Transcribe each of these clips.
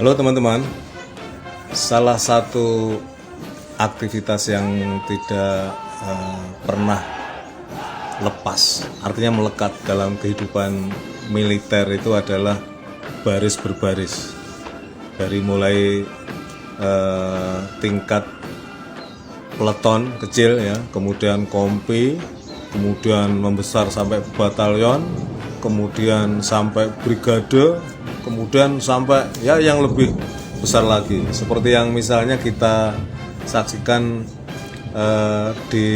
Halo teman-teman, salah satu aktivitas yang tidak pernah lepas, artinya melekat dalam kehidupan militer itu adalah baris berbaris. Dari mulai tingkat peleton kecil ya, kemudian kompi, kemudian membesar sampai batalion, kemudian sampai brigade, kemudian sampai ya yang lebih besar lagi, seperti yang misalnya kita saksikan di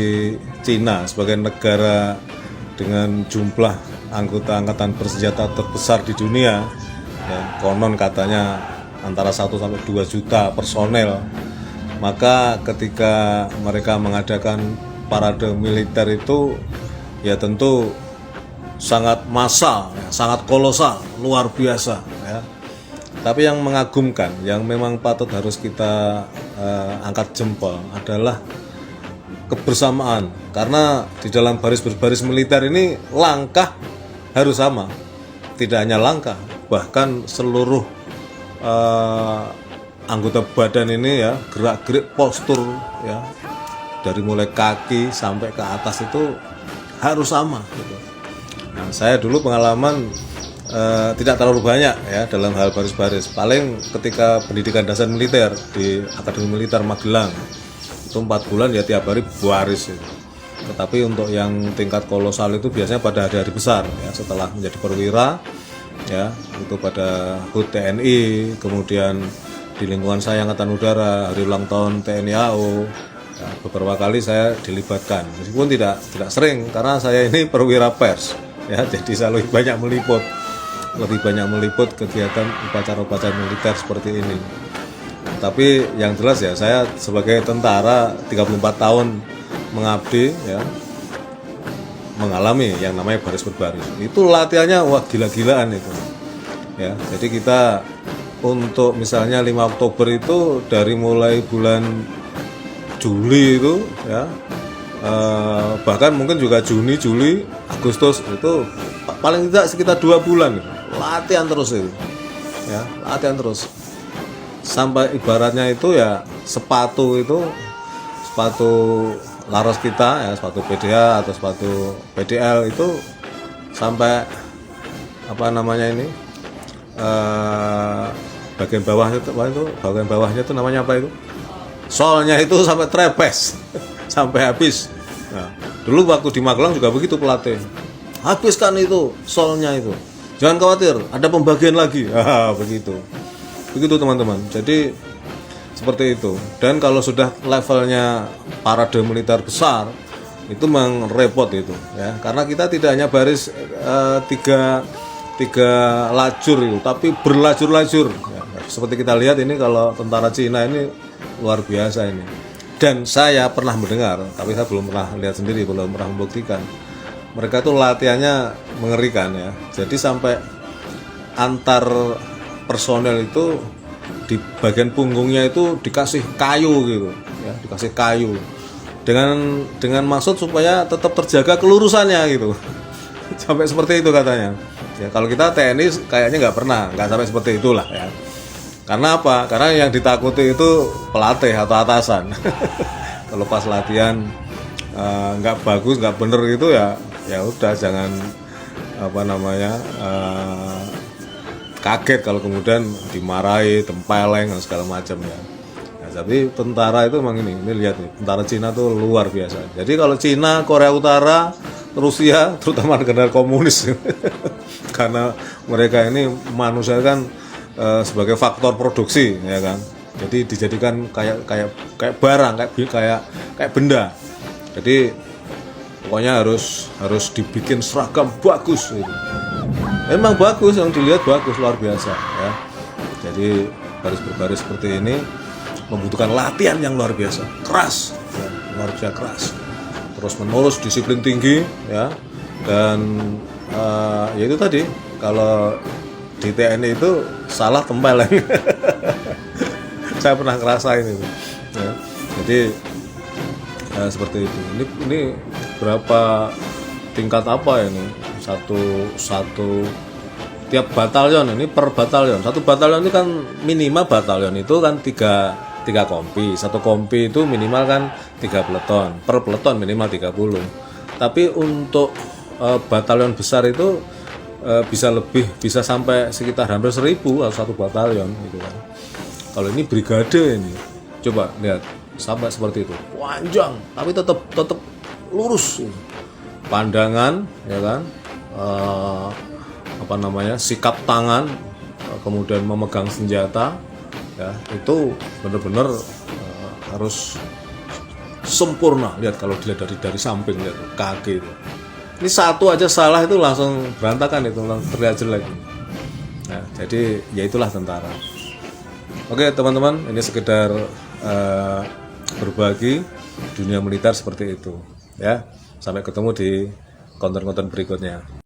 Cina sebagai negara dengan jumlah anggota angkatan bersenjata terbesar di dunia ya, konon katanya antara 1 sampai 2 juta personel. Maka ketika mereka mengadakan parade militer itu ya tentu sangat massal, ya, sangat kolosal, luar biasa ya. Tapi yang mengagumkan, yang memang patut harus kita angkat jempol adalah kebersamaan. Karena di dalam baris berbaris militer ini langkah harus sama. Tidak hanya langkah, bahkan seluruh anggota badan ini ya, gerak-gerik postur ya, dari mulai kaki sampai ke atas itu harus sama gitu. Nah, saya dulu pengalaman tidak terlalu banyak ya dalam hal baris-baris. Paling ketika pendidikan dasar militer di Akademi Militer Magelang itu 4 bulan ya tiap hari baris gitu. Tetapi untuk yang tingkat kolosal itu biasanya pada hari-hari besar ya, setelah menjadi perwira ya, itu pada HUT TNI, kemudian di lingkungan saya Angkatan Udara hari ulang tahun TNI AO. Ya, beberapa kali saya dilibatkan, meskipun tidak sering karena saya ini perwira pers ya, jadi saya lebih banyak meliput kegiatan upacara-upacara militer seperti ini. Tapi yang jelas ya, saya sebagai tentara 34 tahun mengabdi ya, mengalami yang namanya baris berbaris. Itu latihannya wah gila-gilaan itu. Ya, jadi kita untuk misalnya 5 Oktober itu dari mulai bulan Juli itu ya, bahkan mungkin juga Juni, Juli, Agustus itu paling tidak sekitar 2 bulan gitu. Latihan terus itu ya, latihan terus sampai ibaratnya itu ya sepatu laras kita ya, sepatu PDA atau sepatu PDL itu sampai apa namanya ini bagian bawahnya itu namanya apa itu, solnya itu sampai trepes sampai habis. Nah, dulu waktu di Magelang juga begitu pelatih, habiskan itu solnya itu, jangan khawatir ada pembagian lagi. Begitu teman-teman. Jadi seperti itu. Dan kalau sudah levelnya parade militer besar itu memang repot itu ya, karena kita tidak hanya baris tiga lajur itu, tapi berlajur-lajur ya. Seperti kita lihat ini, kalau tentara Cina ini luar biasa ini. Dan saya pernah mendengar, tapi saya belum pernah lihat sendiri, belum pernah membuktikan. Mereka tuh latihannya mengerikan ya. Jadi sampai antar personel itu di bagian punggungnya itu dikasih kayu gitu ya, dikasih kayu dengan maksud supaya tetap terjaga kelurusannya gitu. Sampai seperti itu katanya ya. Kalau kita TNI kayaknya nggak sampai seperti itulah ya. Karena apa? Karena yang ditakuti itu pelatih atau atasan. Kalau pas latihan nggak bagus, nggak bener gitu ya udah, jangan apa namanya kaget kalau kemudian dimarahi, tempeleng dan segala macam ya. Nah, tapi tentara itu memang ini lihat nih, tentara Cina tuh luar biasa. Jadi kalau Cina, Korea Utara, Rusia, terutama negara komunis, karena mereka ini manusia kan sebagai faktor produksi ya kan. Jadi dijadikan kayak barang, kayak benda. Jadi pokoknya harus dibikin seragam bagus gitu. Memang bagus, yang dilihat bagus, luar biasa ya. Jadi baris berbaris seperti ini membutuhkan latihan yang luar biasa, keras ya, luar biasa keras, terus menerus, disiplin tinggi ya. Dan ya itu tadi, kalau di TNI itu salah tempeleng. Saya pernah ngerasain itu ya. Jadi seperti itu. Ini berapa tingkat apa ya ini? Satu tiap batalion ini per batalion. Satu batalion ini kan minimal batalion itu kan tiga kompi. Satu kompi itu minimal kan 3 peleton. Per peleton minimal 30. Tapi untuk batalion besar itu bisa sampai sekitar hampir 1.000 atau satu batalion gitu kan. Kalau ini brigade ini, coba lihat sampai seperti itu, panjang tapi tetap lurus, pandangan ya kan, sikap tangan, kemudian memegang senjata, ya itu benar-benar harus sempurna. Lihat kalau dilihat dari samping, lihat kaki itu. Ini satu aja salah itu langsung berantakan, itu langsung terlihat jelek. Nah, jadi ya itulah tentara. Oke teman-teman, ini sekedar berbagi dunia militer seperti itu ya. Sampai ketemu di konten-konten berikutnya.